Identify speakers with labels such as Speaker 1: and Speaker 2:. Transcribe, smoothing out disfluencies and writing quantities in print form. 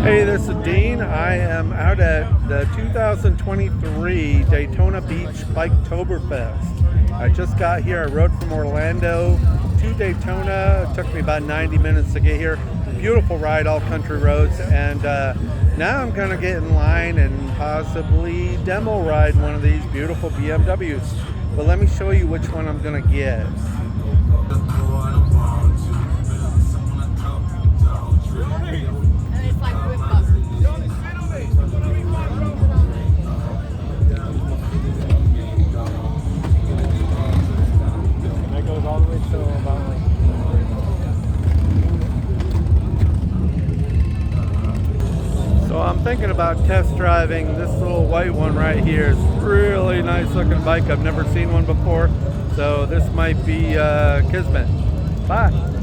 Speaker 1: Hey, this is Dean. I am out at the 2023 Daytona Beach Biketoberfest. I just got here. I rode from Orlando to Daytona. It took me about 90 minutes to get here. Beautiful ride, all country roads. And now I'm going to get in line and possibly demo ride one of these beautiful BMWs. But let me show you which one I'm going to get. So I'm thinking about test driving this little white one right here. It's a really nice looking bike. I've never seen one before, so this might be kismet. Bye.